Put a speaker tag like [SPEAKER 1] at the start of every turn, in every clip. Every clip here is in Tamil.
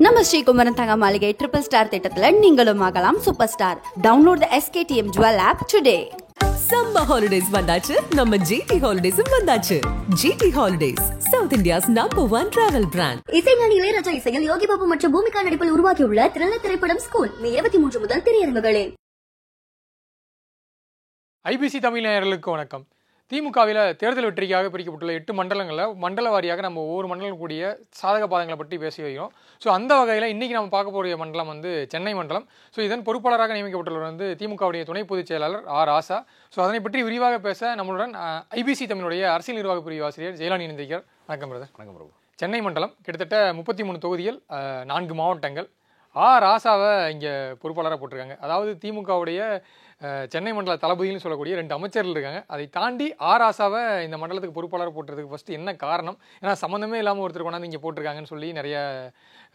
[SPEAKER 1] நம்ம ஸ்ரீகுமரன் தங்க மாளிகை ட்ரிபிள் ஸ்டார் திட்டத்துல நீங்களும் ஆகலாம் super star. Download the SKTM Jewel app today.
[SPEAKER 2] Summer holidays வந்தாச்சு, நம்ம GT ஹாலிடேஸும் வந்தாச்சு. GT holidays, south India's #1 travel brand.
[SPEAKER 3] இசைஞானி இளையராஜா இசையில் யோகி பாபு மற்றும் பூமிகா நடிப்பில் உருவாக்கியுள்ள த்ரில்லர் திரைப்படம் ஸ்கூல் மே 23 முதல் திரையரங்குகளில்.
[SPEAKER 4] ஐபிசி தமிழ் நேயர்களுக்கு வணக்கம். திமுகவில் தேர்தல் வெற்றிக்காக பிரிக்கப்பட்டுள்ள 8 மண்டலங்களில் மண்டல வாரியாக நம்ம ஒவ்வொரு மண்டலம் கூடிய சாதக பாதங்களை பற்றி பேசி வைக்கிறோம். ஸோ அந்த வகையில் இன்றைக்கி நம்ம பார்க்க போகிற மண்டலம் வந்து சென்னை மண்டலம். ஸோ இதன் பொறுப்பாளராக நியமிக்கப்பட்டுள்ளவர் வந்து திமுகவுடைய துணை பொதுச் செயலாளர் ராசா. ஸோ அதனை பற்றி விரிவாக பேச நம்மளுடன் ஐபிசி தமிழுடைய அரசியல் நிர்வாக பிரிவு ஆசிரியர் ஜெயலானி இணைந்திருக்கிறார். வணக்கம் பிரதர்.
[SPEAKER 5] வணக்கம் பிரபு.
[SPEAKER 4] சென்னை மண்டலம் கிட்டத்தட்ட 33 தொகுதிகள், 4 மாவட்டங்கள். ராசாவை இங்கே பொறுப்பாளராக போட்டிருக்காங்க. அதாவது திமுகவுடைய சென்னை மண்டல தளபதினு சொல்லக்கூடிய 2 அமைச்சர்கள் இருக்காங்க. அதை தாண்டி ராசாவை இந்த மண்டலத்துக்கு பொறுப்பாளராக போட்டுறதுக்கு ஃபஸ்ட்டு என்ன காரணம்? ஏன்னா சம்மந்தமே இல்லாமல் ஒருத்தர் கொண்டாந்து இங்கே போட்டிருக்காங்கன்னு சொல்லி நிறைய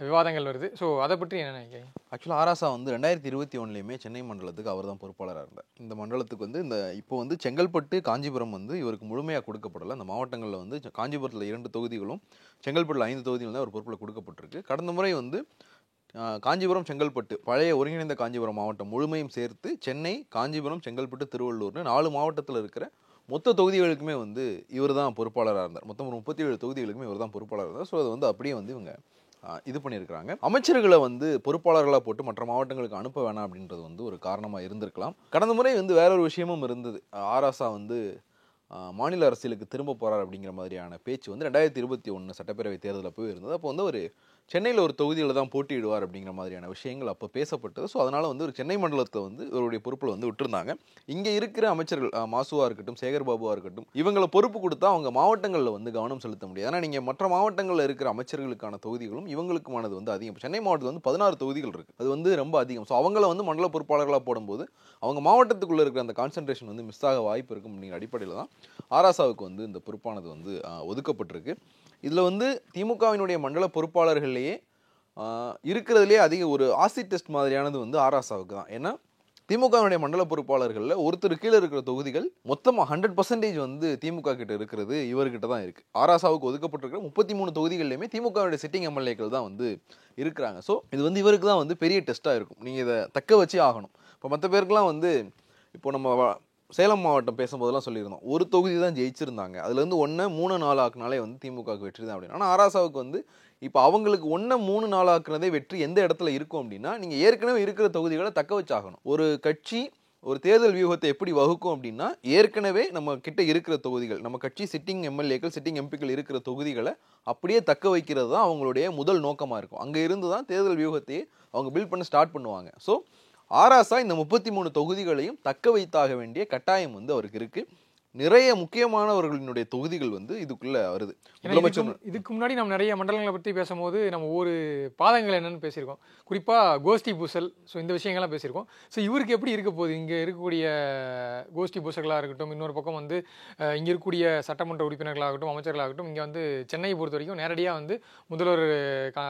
[SPEAKER 4] விவாதங்கள் வருது. ஸோ அதை பற்றி என்ன நினைக்கிறீங்க?
[SPEAKER 5] ஆக்சுவலாக ராசா வந்து 2021 சென்னை மண்டலத்துக்கு அவர் தான் பொறுப்பாளராக இருந்தார். இந்த மண்டலத்துக்கு வந்து இப்போ வந்து செங்கல்பட்டு, காஞ்சிபுரம் வந்து இவருக்கு முழுமையாக கொடுக்கப்படலை. அந்த மாவட்டங்களில் வந்து காஞ்சிபுரத்தில் 2 தொகுதிகளும் செங்கல்பட்டில் 5 தொகுதிகளும் தான் ஒரு பொறுப்பில் கொடுக்கப்பட்டிருக்கு. கடந்த முறை வந்து காஞ்சிபுரம், செங்கல்பட்டு, பழைய ஒருங்கிணைந்த காஞ்சிபுரம் மாவட்டம் முழுமையும் சேர்த்து சென்னை, காஞ்சிபுரம், செங்கல்பட்டு, திருவள்ளூர்னு 4 மாவட்டத்தில் இருக்கிற மொத்த தொகுதிகளுக்குமே வந்து இவர் தான் பொறுப்பாளராக இருந்தார். மொத்தம் 37 தொகுதிகளுக்குமே இவர் தான் பொறுப்பாளராக இருந்தார். ஸோ அதை வந்து அப்படியே வந்து இவங்க இது பண்ணியிருக்கிறாங்க. அமைச்சர்களை வந்து பொறுப்பாளர்களாக போட்டு மற்ற மாவட்டங்களுக்கு அனுப்ப வேணாம் அப்படின்றது வந்து ஒரு காரணமாக இருந்திருக்கலாம். கடந்த முறை வந்து வேற ஒரு விஷயமும் இருந்தது. ராசா வந்து மாநில அரசியலுக்கு திரும்ப போகிறார் அப்படிங்கிற மாதிரியான பேச்சு வந்து 2021 சட்டப்பேரவை தேர்தலில் போய் இருந்தது. அப்போ வந்து ஒரு சென்னையில் ஒரு தொகுதியில் தான் போட்டியிடுவார் அப்படிங்கிற மாதிரியான விஷயங்கள் அப்போ பேசப்பட்டது. ஸோ அதனால் வந்து ஒரு சென்னை மண்டலத்தை வந்து இவருடைய பொறுப்பில் வந்து விட்டுருந்தாங்க. இங்கே இருக்கிற அமைச்சர்கள் மாசுவாக இருக்கட்டும், சேகர் பாபுவாக இருக்கட்டும், இவங்களை பொறுப்பு கொடுத்தா அவங்க மாவட்டங்களில் வந்து கவனம் செலுத்த முடியாது. ஏன்னா நீங்கள் மற்ற மாவட்டங்களில் இருக்கிற அமைச்சர்களுக்கான தொகுதிகளும் இவங்களுக்குமானது வந்து அதிகம். சென்னை மாவட்டத்தில் வந்து 16 தொகுதிகள் இருக்குது. அது வந்து ரொம்ப அதிகம். ஸோ அவங்கள வந்து மண்டல பொறுப்பாளர்களாக போடும்போது அவங்க மாவட்டத்துக்குள்ளே இருக்கிற அந்த கான்சன்ட்ரேஷன் வந்து மிஸ் ஆக வாய்ப்பு இருக்கும் அப்படிங்கிற அடிப்படையில் தான் ராசாவுக்கு வந்து இந்த பொறுப்பானது வந்து ஒதுக்கப்பட்டிருக்கு. இதில் வந்து திமுகவினுடைய மண்டல பொறுப்பாளர்கள்லேயே இருக்கிறதுலே அதிக ஒரு ஆசிட் டெஸ்ட் மாதிரியானது வந்து ராசாவுக்கு தான். ஏன்னா திமுகவினுடைய மண்டல பொறுப்பாளர்களில் ஒருத்தர் கீழே இருக்கிற தொகுதிகள் மொத்தமாக 100% வந்து திமுக கிட்ட இருக்கிறது இவர்கிட்ட தான் இருக்குது. ராசாவுக்கு ஒதுக்கப்பட்டிருக்கிற 33 தொகுதிகள்லையுமே திமுகவுடைய சிட்டிங் எம்எல்ஏக்கள் தான் வந்து இருக்கிறாங்க. ஸோ இது வந்து இவருக்கு தான் வந்து பெரிய டெஸ்ட்டாக இருக்கும். நீங்கள் இதை தக்க வச்சே ஆகணும். இப்போ மற்ற பேருக்குலாம் வந்து இப்போ நம்ம சேலம் மாவட்டம் பேசும்போதெல்லாம் சொல்லியிருந்தோம், ஒரு தொகுதி தான் ஜெயிச்சிருந்தாங்க, அதுலேருந்து 1 3 4 ஆக்குனாலே வந்து திமுகவுக்கு வெற்றி தான் அப்படின்னு. ஆனால் ராசாவுக்கு வந்து இப்போ அவங்களுக்கு 1 3 4 ஆக்குனதே வெற்றி எந்த இடத்துல இருக்கும் அப்படின்னா, நீங்கள் ஏற்கனவே இருக்கிற தொகுதிகளை தக்க வச்சாகணும். ஒரு கட்சி ஒரு தேர்தல் வியூகத்தை எப்படி வகுக்கும் அப்படின்னா, ஏற்கனவே நம்ம கிட்ட இருக்கிற தொகுதிகள், நம்ம கட்சி சிட்டிங் எம்எல்ஏக்கள், சிட்டிங் எம்பிக்கள் இருக்கிற தொகுதிகளை அப்படியே தக்க வைக்கிறது தான் அவங்களுடைய முதல் நோக்கமாக இருக்கும். அங்கே இருந்து தான் தேர்தல் வியூகத்தையே அவங்க பில்ட் பண்ண ஸ்டார்ட் பண்ணுவாங்க. ஸோ ராசா இந்த 33 தொகுதிகளையும் தக்க வைத்தாக வேண்டிய கட்டாயம் வந்து அவருக்கு இருக்கு. நிறைய முக்கியமானவர்களினுடைய தொகுதிகள் வந்து இதுக்குள்ள வருது.
[SPEAKER 4] இதுக்கு முன்னாடி நம்ம நிறைய மண்டலங்களை பற்றி பேசும்போது நம்ம ஒவ்வொரு பாதங்கள் என்னன்னு பேசியிருக்கோம். குறிப்பாக கோஷ்டி பூசல், ஸோ இந்த விஷயங்கள்லாம் பேசியிருக்கோம். ஸோ இவருக்கு எப்படி இருக்க போகுது? இங்கே இருக்கக்கூடிய கோஷ்டி பூசல்களாக இருக்கட்டும், இன்னொரு பக்கம் வந்து இங்கே இருக்கக்கூடிய சட்டமன்ற உறுப்பினர்களாகட்டும், அமைச்சர்களாகட்டும், இங்கே வந்து சென்னையை பொறுத்த வரைக்கும் நேரடியாக வந்து முதல்வர்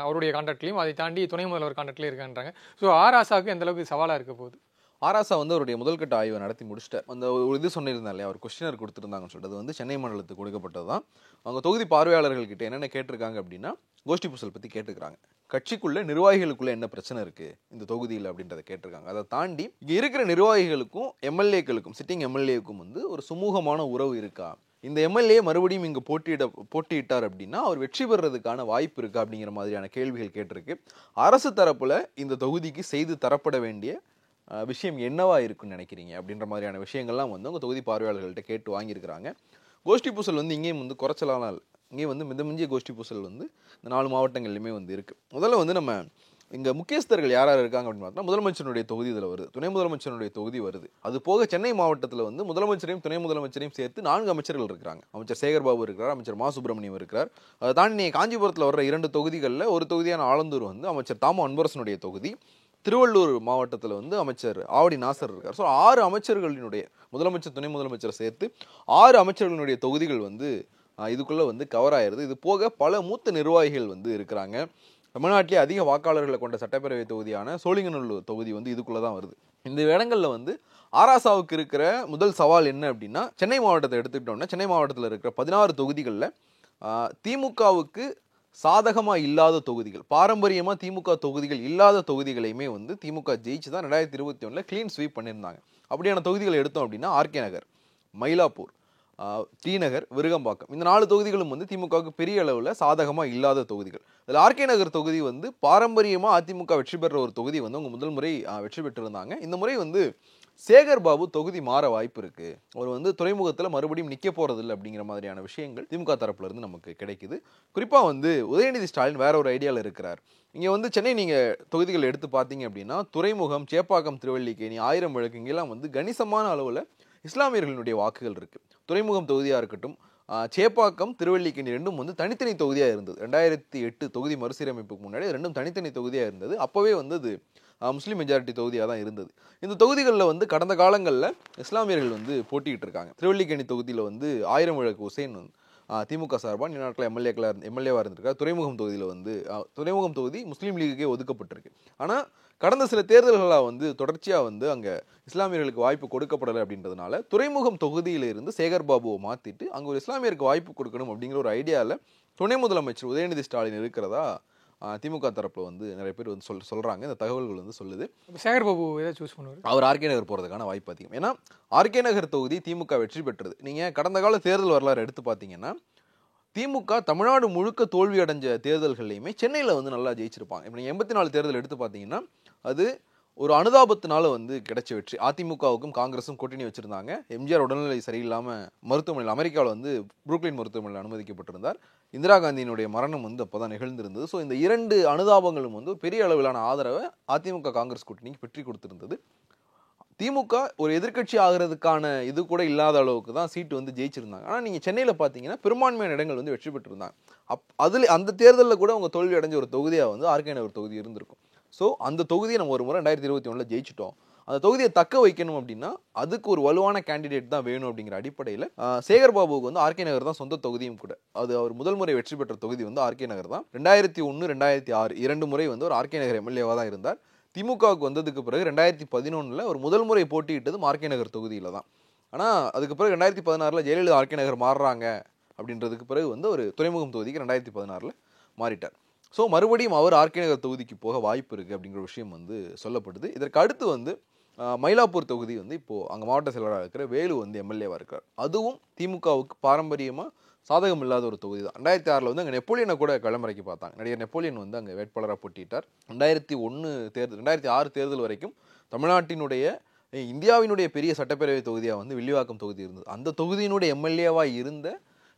[SPEAKER 4] அவருடைய கான்ட்ராக்ட்லையும் அதை தாண்டி துணை முதல்வர் கான்ட்ராக்ட்லேயும் இருக்கான்றாங்க. ஸோ ராசாவுக்கு எந்த அளவுக்கு சவாலாக இருக்க போகுது?
[SPEAKER 5] ராசா வந்து அவருடைய முதல்கட்ட ஆய்வை நடத்தி முடிச்சிட்டார். அந்த ஒரு இது சொன்னிருந்தாங்க இல்லையா, அவர் கொஸ்டினர் கொடுத்துருந்தாங்கன்னு சொல்லிட்டு, வந்து சென்னை மண்டலத்துக்கு கொடுக்கப்பட்டது தான். அவங்க தொகுதி பார்வையாளர்கள் கிட்ட என்னென்ன கேட்டிருக்காங்க அப்படின்னா, கோஷ்டி பூசல் பற்றி கேட்டுக்கிறாங்க, கட்சிக்குள்ள நிர்வாகிகளுக்குள்ள என்ன பிரச்சனை இருக்கு இந்த தொகுதியில் அப்படின்றத கேட்டிருக்காங்க. அதை தாண்டி இங்கே இருக்கிற நிர்வாகிகளுக்கும் எம்எல்ஏக்களுக்கும் சிட்டிங் எம்எல்ஏக்கும் வந்து ஒரு சுமூகமான உறவு இருக்கா, இந்த எம்எல்ஏ மறுபடியும் இங்கே போட்டியிட்டார் அப்படின்னா அவர் வெற்றி பெறதுக்கான வாய்ப்பு இருக்கா அப்படிங்கிற மாதிரியான கேள்விகள் கேட்டிருக்கு. அரசு தரப்புல இந்த தொகுதிக்கு செய்து தரப்பட வேண்டிய விஷயம் என்னவா இருக்குன்னு நினைக்கிறீங்க அப்படின்ற மாதிரியான விஷயங்கள்லாம் வந்து அவங்க தொகுதி பார்வையாளர்கள்ட்ட கேட்டு வாங்கியிருக்கிறாங்க. கோஷ்டி பூசல் வந்து இங்கேயும் வந்து குறைச்சலான இங்கே வந்து மிதமிஞ்சிய கோஷ்டி பூசல் வந்து இந்த 4 மாவட்டங்கள்லையுமே வந்து இருக்குது. முதல்ல வந்து நம்ம இங்கே முக்கியஸ்தர்கள் யார் யார் இருக்காங்க அப்படின்னு பார்த்தா, முதலமைச்சருடைய தொகுதி இதில் வருது, துணை முதலமைச்சருடைய தொகுதி வருது. அது போக சென்னை மாவட்டத்தில் வந்து முதலமைச்சரையும் துணை முதலமைச்சரையும் சேர்த்து 4 அமைச்சர்கள் இருக்கிறாங்க. அமைச்சர் சேகர் பாபு இருக்கிறார், அமைச்சர் மா சுப்பிரமணியம் இருக்கிறார். அதை தாண்டி நீங்கள் காஞ்சிபுரத்தில் வர்ற 2 தொகுதிகளில் ஒரு தொகுதியான ஆலந்தூர் வந்து அமைச்சர் தாமோ அன்பரசனுடைய தொகுதி. திருவள்ளூர் மாவட்டத்தில் வந்து அமைச்சர் ஆவடி நாசர் இருக்கார். ஸோ 6 அமைச்சர்களினுடைய முதலமைச்சர் துணை முதலமைச்சரை சேர்த்து 6 அமைச்சர்களுடைய தொகுதிகள் வந்து இதுக்குள்ளே வந்து கவர் ஆயிடுது. இது போக பல மூத்த நிர்வாகிகள் வந்து இருக்கிறாங்க. தமிழ்நாட்டிலே அதிக வாக்காளர்களை கொண்ட சட்டப்பேரவை தொகுதியான சோழிங்கநல்லூர் தொகுதி வந்து இதுக்குள்ளே தான் வருது. இந்த இடங்களில் வந்து ராசாவுக்கு இருக்கிற முதல் சவால் என்ன அப்படின்னா, சென்னை மாவட்டத்தை எடுத்துக்கிட்டோம்னா சென்னை மாவட்டத்தில் இருக்கிற 16 தொகுதிகளில் திமுகவுக்கு சாதகமாக இல்லாத தொகுதிகள், பாரம்பரியமாக திமுக தொகுதிகள் இல்லாத தொகுதிகளையுமே வந்து திமுக ஜெயிச்சு தான் 2021 கிளீன் ஸ்வீப் பண்ணியிருந்தாங்க. அப்படியான தொகுதிகளை எடுத்தோம் அப்படின்னா ஆர்கே நகர், மயிலாப்பூர், டி நகர், விருகம்பாக்கம், இந்த 4 தொகுதிகளும் வந்து திமுகவுக்கு பெரிய அளவில் சாதகமாக இல்லாத தொகுதிகள். இதில் ஆர்கே நகர் தொகுதி வந்து பாரம்பரியமாக அதிமுக வெற்றி பெற்ற ஒரு தொகுதி வந்து அவங்க முதல் முறை வெற்றி பெற்றிருந்தாங்க. இந்த முறை வந்து சேகர் பாபு தொகுதி மாற வாய்ப்பு இருக்கு, அவர் வந்து துறைமுகத்தில் மறுபடியும் நிற்க போறது இல்லை அப்படிங்கிற மாதிரியான விஷயங்கள் திமுக தரப்புல இருந்து நமக்கு கிடைக்குது. குறிப்பா வந்து உதயநிதி ஸ்டாலின் வேற ஒரு ஐடியாவில் இருக்கிறார். இங்க வந்து சென்னை நீங்க தொகுதிகள் எடுத்து பார்த்தீங்க அப்படின்னா துறைமுகம், சேப்பாக்கம், திருவல்லிக்கேணி, ஆயிரம் விளக்கு இங்கெல்லாம் வந்து கணிசமான அளவில் இஸ்லாமியர்களுடைய வாக்குகள் இருக்கு. துறைமுகம் தொகுதியா இருக்கட்டும், சேப்பாக்கம், திருவல்லிக்கேணி ரெண்டும் வந்து தனித்தனி தொகுதியா இருந்தது. 2008 தொகுதி மறுசீரமைப்புக்கு முன்னாடி ரெண்டும் தனித்தனி தொகுதியா இருந்தது. அப்பவே வந்து அது முஸ்லீம் மெஜாரிட்டி தொகுதியாக தான் இருந்தது. இந்த தொகுதிகளில் வந்து கடந்த காலங்களில் இஸ்லாமியர்கள் வந்து போட்டிக்கிட்டு இருக்காங்க. திருவல்லிக்கேணி தொகுதியில் வந்து ஆயிரம் விளக்கு ஹுசைன் வந்து திமுக சார்பாக நீ நாட்களில் எம்எல்ஏவாக இருந்திருக்காரு. துறைமுகம் தொகுதியில் வந்து துறைமுகம் தொகுதி முஸ்லீம் லீகுக்கே ஒதுக்கப்பட்டிருக்கு. ஆனால் கடந்த சில தேர்தல்களாக வந்து தொடர்ச்சியாக வந்து அங்கே இஸ்லாமியர்களுக்கு வாய்ப்பு கொடுக்கப்படலை அப்படின்றதுனால துறைமுகம் தொகுதியிலிருந்து சேகர் பாபுவை மாற்றிட்டு அங்கே ஒரு இஸ்லாமியருக்கு வாய்ப்பு கொடுக்கணும் அப்படிங்கிற ஒரு ஐடியாவில் துணை முதலமைச்சர் உதயநிதி ஸ்டாலின் இருக்கிறதா திமுக தரப்புல வந்து நிறைய பேர் வந்து சொல்றாங்க. இந்த தகவல்கள் வந்து சொல்லுது.
[SPEAKER 4] சேகர் பாபு ஏதாவது சூஸ் பண்ணுவார்,
[SPEAKER 5] அவர் ஆர்கே நகர் போறதுக்கான வாய்ப்பு அதிகம். ஏன்னா ஆர்கே நகர் தொகுதி திமுக வெற்றி பெற்றது. நீங்க கடந்த கால தேர்தல் வரலாறு எடுத்து பார்த்தீங்கன்னா திமுக தமிழ்நாடு முழுக்க தோல்வி அடைஞ்ச தேர்தல்கள்லையுமே சென்னையில் வந்து நல்லா ஜெயிச்சிருப்பாங்க. இப்போ நீங்கள் 84 தேர்தல் எடுத்து பார்த்தீங்கன்னா அது ஒரு அனுதாபத்தினால வந்து கிடைச்ச வெற்றி. அதிமுகவுக்கும் காங்கிரஸும் கூட்டணி வச்சிருந்தாங்க. எம்ஜிஆர் உடல்நிலை சரியில்லாமல் மருத்துவமனையில் அமெரிக்காவில் வந்து புரூக்லின் மருத்துவமனையில் அனுமதிக்கப்பட்டிருந்தார். இந்திரா காந்தியினுடைய மரணம் வந்து அப்போதான் நிகழ்ந்திருந்தது. ஸோ இந்த 2 அனுதாபங்களும் வந்து பெரிய அளவிலான ஆதரவை அதிமுக காங்கிரஸ் கூட்டணிக்கு பெற்றி கொடுத்திருந்தது. திமுக ஒரு எதிர்க்கட்சி ஆகிறதுக்கான இது கூட இல்லாத அளவுக்கு தான் சீட்டு வந்து ஜெயிச்சிருந்தாங்க. ஆனால் நீங்கள் சென்னையில் பார்த்தீங்கன்னா பெரும்பான்மையான இடங்கள் வந்து வெற்றி பெற்றிருந்தாங்க. அதில் அந்த தேர்தலில் கூட அவங்க தோல்வி அடைஞ்ச ஒரு தொகுதியாக வந்து ஆர்கே நகர் தொகுதி இருந்திருக்கும். ஸோ அந்த தொகுதியை நம்ம ஒரு முறை 2021 ஜெயிச்சிட்டோம். அந்த தொகுதியை தக்க வைக்கணும் அப்படின்னா அதுக்கு ஒரு வலுவான கேண்டிடேட் தான் வேணும் அப்படிங்கிற அடிப்படையில் சேகர் பாபுவுக்கு வந்து ஆர்கே நகர் தான் சொந்த தொகுதியும் கூட. அது அவர் முதல் முறை வெற்றி பெற்ற தொகுதி வந்து ஆர்கே நகர் தான். 2001, 2006 2 முறை வந்து ஒரு ஆர்கே நகர் எம்எல்ஏவாக தான் இருந்தார். திமுகவுக்கு வந்ததுக்கு பிறகு 2011 ஒரு முதல் முறை போட்டியிட்டது ஆர்கே நகர் தொகுதியில் தான். ஆனால் அதுக்கு பிறகு 2016 ஜெயலலிதா ஆர்கே நகர் மாறுறாங்க அப்படின்றதுக்கு பிறகு வந்து ஒரு துறைமுகம் தொகுதிக்கு 2016 மாறிட்டார். ஸோ மறுபடியும் அவர் ஆர்கே நகர் தொகுதிக்கு போக வாய்ப்பு இருக்குது அப்படிங்கிற விஷயம் வந்து சொல்லப்படுது. இதற்கு அடுத்து வந்து மயிலாப்பூர் தொகுதி வந்து இப்போது அங்கே மாவட்ட செயலராக இருக்கிற வேலு வந்து எம்எல்ஏவாக இருக்கார். அதுவும் திமுகவுக்கு பாரம்பரியமாக சாதகம் இல்லாத ஒரு தொகுதி தான். 2006 வந்து அங்கே நெப்போலியனை கூட களமிறக்கி பார்த்தாங்க. நடிகர் நெப்போலியன் வந்து அங்கே வேட்பாளராக போட்டியிட்டார். 2006 தேர்தல் வரைக்கும் தமிழ்நாட்டினுடைய இந்தியாவினுடைய பெரிய சட்டப்பேரவை தொகுதியாக வந்து வில்லிவாக்கம் தொகுதி இருந்தது. அந்த தொகுதியினுடைய எம்எல்ஏவாக இருந்த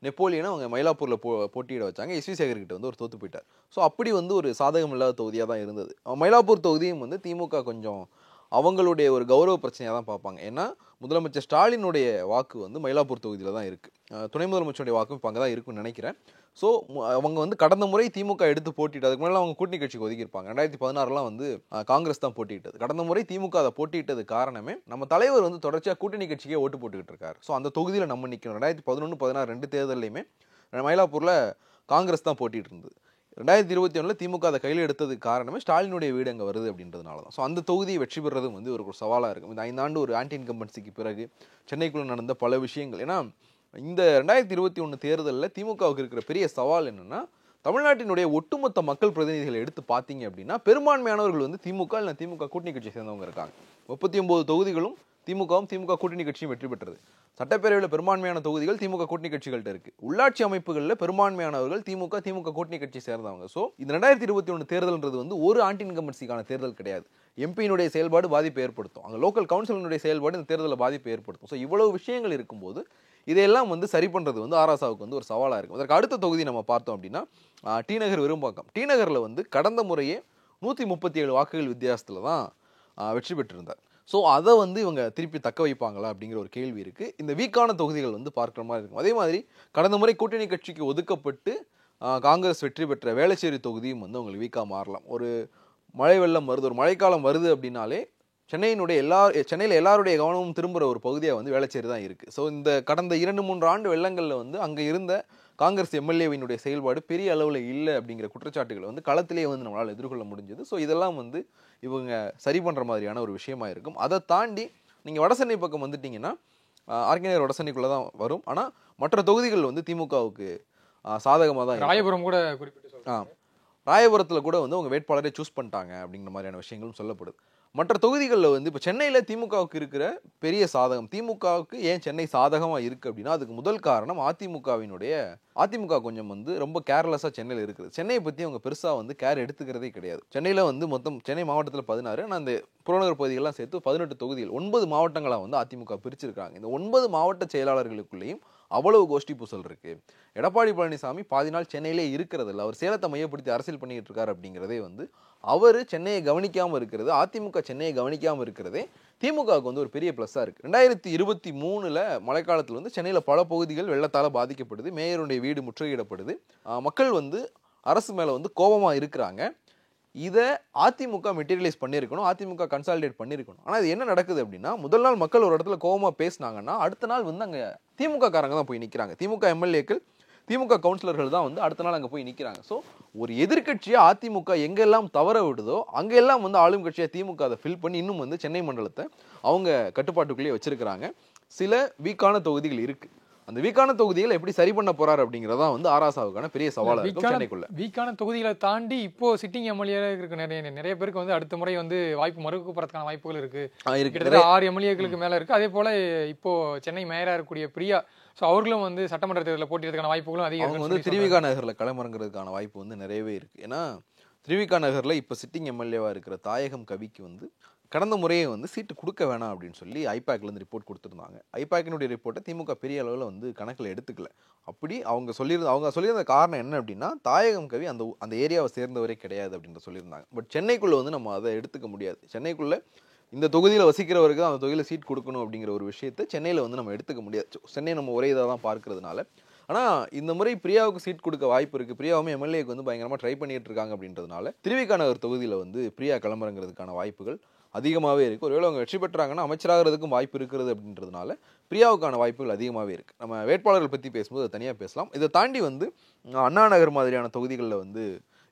[SPEAKER 5] நெப்போலியனை அவங்க மயிலாப்பூரில் போட்டியிட வச்சாங்க. எஸ்வி சேகர்கிட்ட வந்து ஒரு தோத்து போயிட்டார். ஸோ அப்படி வந்து ஒரு சாதகம் இல்லாத தொகுதியாக தான் இருந்தது. மயிலாப்பூர் தொகுதியும் வந்து திமுக கொஞ்சம் அவங்களுடைய ஒரு கௌரவ பிரச்சனையாக தான் பார்ப்பாங்க. ஏன்னா முதலமைச்சர் ஸ்டாலினுடைய வாக்கு வந்து மயிலாப்பூர் தொகுதியில் தான் இருக்குது. துணை முதலமைச்சருடைய வாக்கும் இப்போ அங்கே தான் இருக்குன்னு நினைக்கிறேன். ஸோ அவங்க வந்து கடந்த முறை திமுக எடுத்து போட்டிட்டு அதுக்கு முன்னாடி அவங்க கூட்டணி கட்சிக்கு ஒதுக்கியிருப்பாங்க. 2016 வந்து காங்கிரஸ் தான் போட்டியிட்டது. கடந்த முறை திமுக அதை போட்டியிட்டது காரணமே நம்ம தலைவர் வந்து தொடர்ச்சியாக கூட்டணி கட்சிக்கே ஓட்டு போட்டுக்கிட்டு இருக்காரு. ஸோ அந்த தொகுதியில் நம்ம நிற்கணும். 2011, 16 2 தேர்தலையுமே மயிலாப்பூரில் காங்கிரஸ் தான் போட்டிட்டு இருந்தது. 2021 திமுக அதை கையில் எடுத்தது காரணமே ஸ்டாலினுடைய வீடு அங்கே வருது அப்படின்றதுனால தான். ஸோ அந்த தொகுதியை வெற்றி பெறுறதும் வந்து ஒரு சவாலாக இருக்கும். இந்த 5 ஆண்டு ஒரு ஆன்டி இன்கம்பன்சிக்கு பிறகு சென்னைக்குள்ள நடந்த பல விஷயங்கள். ஏன்னா இந்த 2021 தேர்தலில் திமுகவுக்கு இருக்கிற பெரிய சவால் என்னன்னா தமிழ்நாட்டினுடைய ஒட்டுமொத்த மக்கள் பிரதிநிதிகளை எடுத்து பார்த்தீங்க அப்படின்னா பெரும்பான்மையானவர்கள் வந்து திமுக இல்லை திமுக கூட்டணி கட்சியை சேர்ந்தவங்க இருக்காங்க. 39 தொகுதிகளும் திமுக கூட்டணி கட்சியும் வெற்றி பெற்றது. சட்டப்பேரவையில் பெரும்பான்மையான தொகுதிகள் திமுக கூட்டணி கட்சிகள்கிட்ட இருக்கு. உள்ளாட்சி அமைப்புகளில் பெரும்பான்மையானவர்கள் திமுக கூட்டணி கட்சி சேர்ந்தவங்க. ஸோ இந்த 2021 தேர்தல்ன்றது வந்து ஒரு ஆன்டி இன்கம்பன்சிக்கான தேர்தல் கிடையாது. எம்பியினுடைய செயல்பாடு பாதிப்பை ஏற்படுத்தும். அங்கே லோக்கல் கவுன்சிலினுடைய செயல்பாடு இந்த தேர்தலில் பாதிப்பை ஏற்படுத்தும். ஸோ இவ்வளவு விஷயங்கள் இருக்கும்போது இதையெல்லாம் வந்து சரி பண்ணுறது வந்து ஆராசாவுக்கு வந்து ஒரு சவாலாக இருக்கும். அதற்கு அடுத்த தொகுதி நம்ம பார்த்தோம் அப்படின்னா டி நகர் விரும்பாக்கம். டி நகரில் வந்து கடந்த முறையே 137 வாக்குகள் வித்தியாசத்தில் தான் வெற்றி பெற்றிருந்தார். ஸோ அதை வந்து இவங்க திருப்பி தக்க வைப்பாங்களா அப்படிங்கிற ஒரு கேள்வி இருக்குது. இந்த வீக்கான தொகுதிகள் வந்து பார்க்குற மாதிரி இருக்கும். அதே மாதிரி கடந்த முறை கூட்டணி கட்சிக்கு ஒதுக்கப்பட்டு காங்கிரஸ் வெற்றி பெற்ற வேளச்சேரி தொகுதியும் வந்து அவங்களுக்கு வீக்காக மாறலாம். ஒரு மழை வெள்ளம் வருது, ஒரு மழைக்காலம் வருது அப்படின்னாலே சென்னையில் எல்லாருடைய கவனமும் திரும்புகிற ஒரு பகுதியாக வந்து வேளச்சேரி தான் இருக்குது. ஸோ இந்த கடந்த 2-3 ஆண்டு வெள்ளங்களில் வந்து அங்கே இருந்த காங்கிரஸ் எம்எல்ஏவினுடைய செயல்பாடு பெரிய அளவில் இல்லை அப்படிங்கிற குற்றச்சாட்டுகளை வந்து களத்திலேயே வந்து நம்மளால் எதிர்கொள்ள முடிஞ்சது. ஸோ இதெல்லாம் வந்து இவங்க சரி பண்ணுற மாதிரியான ஒரு விஷயமா இருக்கும். அதை தாண்டி நீங்கள் வடசென்னை பக்கம் வந்துட்டீங்கன்னா ஆர்கே நகர் வடசென்னைக்குள்ளே தான் வரும். ஆனால் மற்ற தொகுதிகள் வந்து திமுகவுக்கு சாதகமாக தான்.
[SPEAKER 4] ராயபுரம் கூட குறிப்பிட்டு
[SPEAKER 5] ராயபுரத்தில் கூட வந்து அவங்க வேட்பாளரை சூஸ் பண்ணிட்டாங்க அப்படிங்கிற மாதிரியான விஷயங்களும் சொல்லப்படுது. மற்ற தொகுதிகளில் வந்து இப்போ சென்னையில் திமுகவுக்கு இருக்கிற பெரிய சாதகம், திமுகவுக்கு ஏன் சென்னை சாதகமாக இருக்குது அப்படின்னா அதுக்கு முதல் காரணம் அதிமுக கொஞ்சம் வந்து ரொம்ப கேர்லெஸ்ஸாக சென்னையில் இருக்குது. சென்னையை பற்றி அவங்க பெருசாக வந்து கேர் எடுத்துக்கிறதே கிடையாது. சென்னையில் வந்து மொத்தம் சென்னை மாவட்டத்தில் 16, ஆனால் அந்த புறநகர் பகுதிகள்லாம் சேர்த்து 18 தொகுதிகள் 9 மாவட்டங்களாக வந்து அதிமுக பிரிச்சிருக்காங்க. இந்த 9 மாவட்ட செயலாளர்களுக்குள்ளேயும் அவ்வளவு கோஷ்டி பூசல் இருக்கு. எடப்பாடி பழனிசாமி பாதி நாள் சென்னையிலே இருக்கிறது இல்லை, அவர் சேலத்தை மையப்படுத்தி அரசியல் பண்ணிட்டு இருக்காரு அப்படிங்கிறதே வந்து அவர் சென்னையை கவனிக்காமல் இருக்கிறது, அதிமுக சென்னையை கவனிக்காமல் இருக்கிறதே திமுகவுக்கு வந்து ஒரு பெரிய ப்ளஸ்ஸாக இருக்குது. 2023 மழைக்காலத்தில் வந்து சென்னையில் பல பகுதிகள் வெள்ளத்தால் பாதிக்கப்படுது, மேயருடைய வீடு முற்றுகையிடப்படுது, மக்கள் வந்து அரசு மேலே வந்து கோபமாக இருக்கிறாங்க. இதை அதிமுக மெட்டீரியலைஸ் பண்ணியிருக்கணும், அதிமுக கன்சாலிடேட் பண்ணியிருக்கணும். ஆனால் இது என்ன நடக்குது அப்படின்னா, முதல் நாள் மக்கள் ஒரு இடத்துல கோபமாக பேசினாங்கன்னா அடுத்த நாள் வந்து அங்கே திமுக காரங்க தான் போய் நிற்கிறாங்க, திமுக எம்எல்ஏக்கள் திமுக கவுன்சிலர்கள் தான் வந்து அடுத்த நாள் அங்கே போய் நிற்கிறாங்க. ஸோ ஒரு எதிர்கட்சியாக அதிமுக எங்கெல்லாம் தவற விடுதோ அங்கெல்லாம் வந்து ஆளும் கட்சியாக திமுக அதை ஃபில் பண்ணி இன்னும் வந்து சென்னை மண்டலத்தை அவங்க கட்டுப்பாட்டுக்குள்ளேயே வச்சிருக்கிறாங்க. சில வீக்கான தொகுதிகள் இருக்குது, அந்த வீக்கான தொகுதிகளை எப்படி சரி பண்ண போறாரு அப்படிங்கறதான் வந்து ஆராசாவுக்கான பெரிய சவாலா இருக்கும் சென்னைக்குள்ள.
[SPEAKER 4] வீக்கான தொகுதிகளை தாண்டி இப்போ சிட்டிங் எம்எல்ஏ இருக்கு நிறைய பேருக்கு வந்து அடுத்த முறை வந்து வாய்ப்பு மறுக்கப்படுறதுக்கான வாய்ப்புகள் இருக்கு. கிட்டத்தட்ட 6 எம்எல்ஏக்களுக்கு மேல இருக்கு. அதே போல இப்போ சென்னை மேயரா இருக்கக்கூடிய பிரியா, ஸோ அவர்களும் வந்து சட்டமன்ற தேர்தலில் போட்டியிடறதுக்கான வாய்ப்புகளும் அதிகம்.
[SPEAKER 5] அவங்க வந்து திருவிகா நகர்ல களமிறங்குறதுக்கான வாய்ப்பு வந்து நிறையவே இருக்கு. ஏன்னா திருவிகா நகர்ல இப்போ சிட்டிங் எம்எல்ஏவா இருக்கிற தாயகம் கவிக்கு வந்து கடந்த முறையே வந்து சீட்டு கொடுக்க வேணாம் அப்படின்னு சொல்லி ஐபேக்லேருந்து ரிப்போர்ட் கொடுத்துருந்தாங்க. ஐபேக்கினுடைய ரிப்போர்ட்டை திமுக பெரிய அளவில் வந்து கணக்கில் எடுத்துக்கல. அப்படி அவங்க சொல்லியிருந்த காரணம் என்ன அப்படின்னா, தாயகம் கவி அந்த ஏரியாவை சேர்ந்தவரே கிடையாது அப்படின்னு சொல்லியிருந்தாங்க. பட் சென்னைக்குள்ளே வந்து நம்ம அதை எடுத்துக்க முடியாது. சென்னைக்குள்ளே இந்த தொகுதியில் வசிக்கிறவருக்கு தான் அந்த தொகுதியில் சீட் கொடுக்கணும் அப்படிங்கிற ஒரு விஷயத்தை சென்னையில் வந்து நம்ம எடுத்துக்க முடியாது. சென்னை நம்ம ஒரே இதாக தான் பார்க்கறதுனால. ஆனால் இந்த முறை பிரியாவுக்கு சீட் கொடுக்க வாய்ப்பு இருக்குது. பிரியாவுமே எம்எல்ஏக்கு வந்து பயங்கரமாக ட்ரை பண்ணிட்டு இருக்காங்க அப்படின்றதுனால திருவிகா நகர் தொகுதியில் வந்து பிரியா கிளம்புறங்கிறதுக்கான வாய்ப்புகள் அதிகமாகவே இருக்குது. ஒருவேளை அவங்க வெற்றி பெற்றாங்கன்னா அமைச்சராகிறதுக்கும் வாய்ப்பு இருக்கிறது அப்படின்றதுனால பிரியாவுக்கான வாய்ப்புகள் அதிகமாகவே இருக்குது. நம்ம வேட்பாளர்கள் பற்றி பேசும்போது அதை தனியாக பேசலாம். இதை தாண்டி வந்து அண்ணா நகர் மாதிரியான தொகுதிகளில் வந்து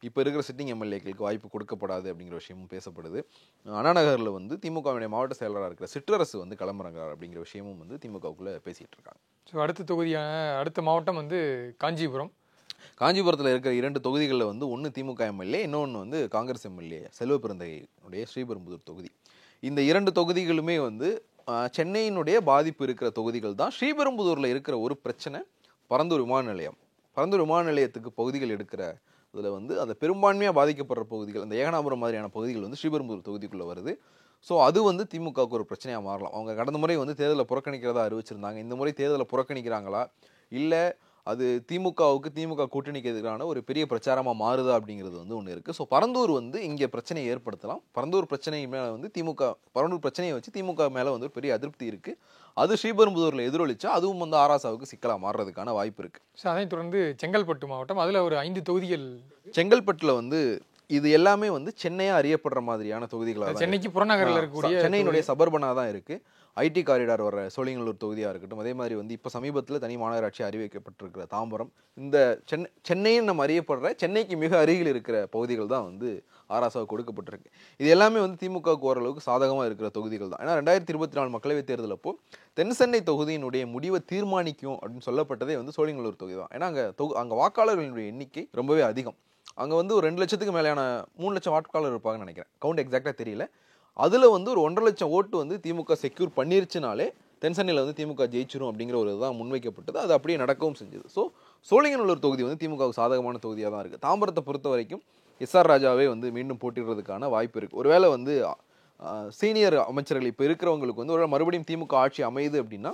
[SPEAKER 5] இப்போ இருக்கிற சிட்டிங் எம்எல்ஏக்களுக்கு வாய்ப்பு கொடுக்கப்படாது அப்படிங்கிற விஷயமும் பேசப்படுது. அண்ணா நகரில் வந்து திமுகவுடைய மாவட்ட செயலராக இருக்கிற சிற்றரசு வந்து கிளம்புறாங்க அப்படிங்கிற விஷயமும் வந்து திமுகவுக்குள்ளே பேசிகிட்டு இருக்காங்க.
[SPEAKER 4] ஸோ அடுத்த மாவட்டம் வந்து காஞ்சிபுரம்.
[SPEAKER 5] காஞ்சிபுரத்தில் இருக்கிற 2 தொகுதிகளில் வந்து ஒன்று திமுக எம்எல்ஏ, இன்னொன்று வந்து காங்கிரஸ் எம்எல்ஏ செல்வ பெருந்தகையுடைய ஸ்ரீபெரும்புதூர் தொகுதி. இந்த 2 தொகுதிகளுமே வந்து சென்னையினுடைய பாதிப்பு இருக்கிற தொகுதிகள் தான். ஸ்ரீபெரும்புதூரில் இருக்கிற ஒரு பிரச்சனை பரந்தூர் விமான நிலையம். பரந்தூர் விமான நிலையத்துக்கு பகுதிகள் எடுக்கிற இதில் வந்து அந்த பெரும்பான்மையாக பாதிக்கப்படுற பகுதிகள், அந்த ஏகனாபுரம் மாதிரியான பகுதிகள் வந்து ஸ்ரீபெரும்புதூர் தொகுதிக்குள்ளே வருது. ஸோ அது வந்து திமுகவுக்கு ஒரு பிரச்சனையாக மாறலாம். அவங்க கடந்த முறை வந்து தேர்தலை புறக்கணிக்கிறதா அறிவிச்சிருந்தாங்க. இந்த முறை தேர்தலை புறக்கணிக்கிறாங்களா, இல்லை அது திமுக கூட்டணிக்கு எதிரான ஒரு பெரிய பிரச்சாரமாக மாறுதா அப்படிங்கிறது வந்து ஒன்று இருக்குது. ஸோ பரந்தூர் வந்து இங்கே பிரச்சனையை ஏற்படுத்தலாம். பரந்தூர் பிரச்சனை மேலே வந்து பரந்தூர் பிரச்சனையை வச்சு திமுக மேலே வந்து ஒரு பெரிய அதிருப்தி இருக்குது. அது ஸ்ரீபெரும்புதூரில் எதிரொலிச்சா அதுவும் வந்து ஆராசாவுக்கு சிக்கலாக மாறுறதுக்கான வாய்ப்பு இருக்குது.
[SPEAKER 4] ஸோ அதைத் தொடர்ந்து செங்கல்பட்டு மாவட்டம், அதில் ஒரு 5 தொகுதிகள்.
[SPEAKER 5] செங்கல்பட்டில் வந்து இது எல்லாமே வந்து சென்னையா அறியப்படுற மாதிரியான தொகுதிகளாக,
[SPEAKER 4] சென்னைக்கு புறநகரில் இருக்கக்கூடிய
[SPEAKER 5] சென்னையினுடைய சபர்பனாக தான் இருக்குது. ஐடி காரிடார் வர சோழிங்கநல்லூர் தொகுதியாக இருக்கட்டும், அதே மாதிரி வந்து இப்போ சமீபத்தில் தனி மாநகராட்சி அறிவிக்கப்பட்டிருக்கிற தாம்பரம், இந்த சென்னைன்னு நம்ம அறியப்படுற சென்னைக்கு மிக அருகில் இருக்கிற பகுதிகள் தான் வந்து ஆராசாவுக்கு கொடுக்கப்பட்டிருக்கு. இது எல்லாமே வந்து திமுகவுக்கு ஓரளவுக்கு சாதகமாக இருக்கிற தொகுதிகள் தான். ஏன்னா 2024 மக்களவைத் தேர்தல் அப்போ தென் சென்னை தொகுதியினுடைய முடிவை தீர்மானிக்கும் அப்படின்னு சொல்லப்பட்டதே வந்து சோழிங்கநல்லூர் தொகுதி தான். ஏன்னா அங்கே வாக்காளர்களுடைய எண்ணிக்கை ரொம்பவே அதிகம். அங்கே வந்து ஒரு 2 லட்சத்துக்கு மேலான 3 லட்சம் வாக்காளர் இருப்பாங்கன்னு நினைக்கிறேன், கவுண்ட் எக்ஸாக்டாக தெரியல. அதில் வந்து ஒரு 1.5 லட்சம் ஓட்டு வந்து திமுக செக்யூர் பண்ணிருச்சுனாலே தென்சென்னையில் வந்து திமுக ஜெயிச்சிரும் அப்படிங்கிற ஒரு இதுதான் முன்வைக்கப்பட்டது. அது அப்படியே நடக்கவும் செஞ்சது. ஸோ சோழிங்கநல்லூர் தொகுதி வந்து திமுகவுக்கு சாதகமான தொகுதியாக தான் இருக்குது. தாம்பரத்தை பொறுத்த வரைக்கும் எஸ்ஆர் ராஜாவே வந்து மீண்டும் போட்டிடுறதுக்கான வாய்ப்பு இருக்குது. ஒருவேளை வந்து சீனியர் அமைச்சர்கள் இப்போ இருக்கிறவங்களுக்கு வந்து ஒரு மறுபடியும் திமுக ஆட்சி அமையுது அப்படின்னா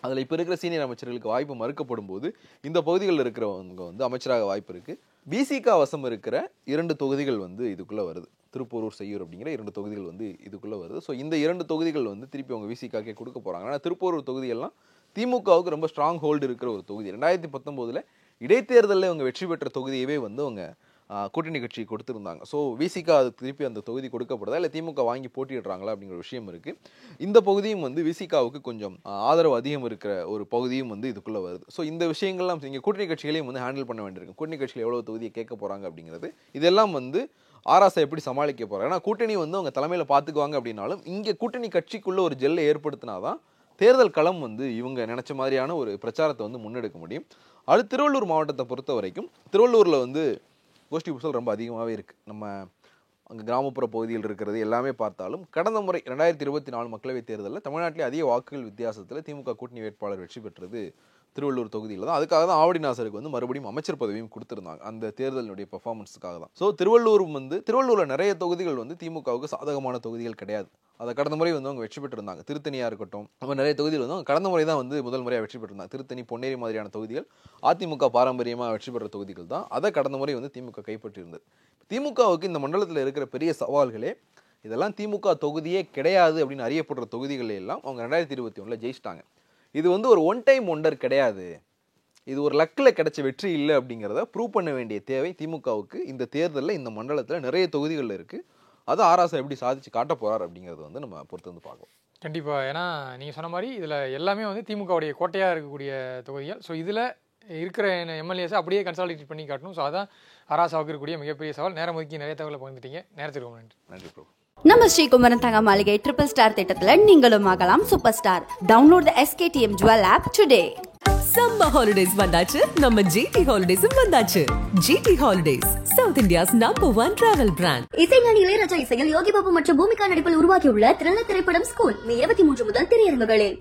[SPEAKER 5] அதில் இப்போ இருக்கிற சீனியர் அமைச்சர்களுக்கு வாய்ப்பு மறுக்கப்படும் போது இந்த பகுதிகளில் இருக்கிறவங்க வந்து அமைச்சராக வாய்ப்பு இருக்குது. விசிகா வசம் இருக்கிற 2 தொகுதிகள் வந்து இதுக்குள்ளே வருது. திருப்பூர், செய்யூர் அப்படிங்கிற 2 தொகுதிகள் வந்து இதுக்குள்ளே வருது. ஸோ இந்த 2 தொகுதிகள் வந்து திருப்பி அவங்க விசிகாக்கே கொடுக்க போகிறாங்க. ஆனால் திருப்பூர் தொகுதியெல்லாம் திமுகவுக்கு ரொம்ப ஸ்ட்ராங் ஹோல்டு இருக்கிற ஒரு தொகுதி. 2019 இடைத்தேர்தலில் அவங்க வெற்றி பெற்ற தொகுதியவே வந்து அவங்க கூட்டணி கட்சி கொடுத்துருந்தாங்க. ஸோ விசிகா அது திருப்பி அந்த தொகுதி கொடுக்கப்படுதா இல்லை திமுக வாங்கி போட்டிடுறாங்களா அப்படிங்கிற விஷயம் இருக்குது. இந்த பகுதியும் வந்து விசிகாவுக்கு கொஞ்சம் ஆதரவு அதிகம் இருக்கிற ஒரு பகுதியும் வந்து இதுக்குள்ளே வருது. ஸோ இந்த விஷயங்கள்லாம் இங்கே கூட்டணி கட்சிகளையும் வந்து ஹேண்டில் பண்ண வேண்டியிருக்கு. கூட்டணி கட்சியில் எவ்வளோ தொகுதியை கேட்க போகிறாங்க அப்படிங்கிறது, இதெல்லாம் வந்து ஆராசா எப்படி சமாளிக்க போகிறாங்க. ஏன்னா கூட்டணி வந்து அவங்க தலைமையில் பார்த்துக்குவாங்க அப்படின்னாலும் இங்கே கூட்டணி கட்சிக்குள்ளே ஒரு ஜெல்லை ஏற்படுத்தினாதான் தேர்தல் களம் வந்து இவங்க நினச்ச மாதிரியான ஒரு பிரச்சாரத்தை வந்து முன்னெடுக்க முடியும். அது திருவள்ளூர் மாவட்டத்தை பொறுத்த வரைக்கும் திருவள்ளூரில் வந்து கோஷ்டி பூசல் ரொம்ப அதிகமாகவே இருக்குது. நம்ம அங்கே கிராமப்புற பகுதியில் இருக்கிறது எல்லாமே பார்த்தாலும் கடந்த முறை 2024 மக்களவைத் தேர்தலில் தமிழ்நாட்டிலே அதிக வாக்குகள் வித்தியாசத்தில் திமுக கூட்டணி வேட்பாளர் வெற்றி பெற்றது திருவள்ளூர் தொகுதியில் தான். அதுக்காக தான் ஆவடி நாசருக்கு வந்து மறுபடியும் அமைச்சர் பதவியும் கொடுத்துருந்தாங்க அந்த தேர்தலினுடைய பெர்ஃபார்மன்ஸுக்காக தான். ஸோ திருவள்ளூரில் நிறைய தொகுதிகள் வந்து திமுகவுக்கு சாதகமான தொகுதிகள் கிடையாது. அதை கடந்த முறை வந்து அவங்க வெற்றி பெற்றிருந்தாங்க. திருத்தணியாக இருக்கட்டும், அவங்க நிறைய தொகுதிகள் வந்து அவங்க கடந்த முறை தான் வந்து முதல் முறையாக வெற்றி பெற்றிருந்தாங்க. திருத்தணி, பொன்னேரி மாதிரியான தொகுதிகள் அதிமுக பாரம்பரியமாக வெற்றி பெற்ற தொகுதிகள் தான். அதை கடந்த முறை வந்து திமுக கைப்பற்றியிருந்தது. திமுகவுக்கு இந்த மண்டலத்தில் இருக்கிற பெரிய சவால்களே இதெல்லாம் திமுக தொகுதியே கிடையாது அப்படின்னு அறியப்படுற தொகுதிகளை எல்லாம் அவங்க 2021 ஜெயிச்சிட்டாங்க. இது வந்து ஒரு ஒன் டைம் ஒண்டர் கிடையாது, இது ஒரு லக்கில் கிடைச்ச வெற்றி இல்லை அப்படிங்கிறத ப்ரூவ் பண்ண வேண்டிய தேவை திமுகவுக்கு இந்த தேர்தலில் இந்த மண்டலத்தில் நிறைய தொகுதிகளில் இருக்குது. அது ஆராசா எப்படி சாதிச்சு காட்ட போகிறார் அப்படிங்கிறது வந்து நம்ம பொறுத்து வந்து பார்க்கலாம்.
[SPEAKER 4] கண்டிப்பாக. ஏன்னா நீங்கள் சொன்ன மாதிரி இதில் எல்லாமே வந்து திமுகவுடைய கோட்டையாக இருக்கக்கூடிய தொகுதிகள். ஸோ இதில் இருக்கிற எம்எல்ஏஸை அப்படியே கன்சாலிடேட் பண்ணி காட்டணும். ஸோ அதான் ஆராசாவுக்கு இருக்கக்கூடிய மிகப்பெரிய சவால். நேரம் ஒதுக்கி நிறைய தகவலை பகிர்ந்துட்டீங்க. நேரத்துக்கு ரொம்ப நன்றி.
[SPEAKER 5] நன்றி ப்ரோ.
[SPEAKER 1] நம்ம ஸ்ரீகுமரன் தங்க மாளிகை ட்ரிபிள் ஸ்டார் திட்டத்துல நீங்களும் ஆகலாம் super star. Download the SKTM jewel app today.
[SPEAKER 2] Summer holidays வந்தாச்சு, நம்ம ஜிடி ஹாலிடேஸும் வந்தாச்சு. GT holidays, south India's number 1 travel brand.
[SPEAKER 3] இசைஞானி இளையராஜா இசையில் யோகி பாபு மற்றும் பூமிகா நடிப்பில் உருவாக்கியுள்ள த்ரில்லர் திரைப்படம் ஸ்கூல் மே 23 முதல் திரையரங்குகளில்.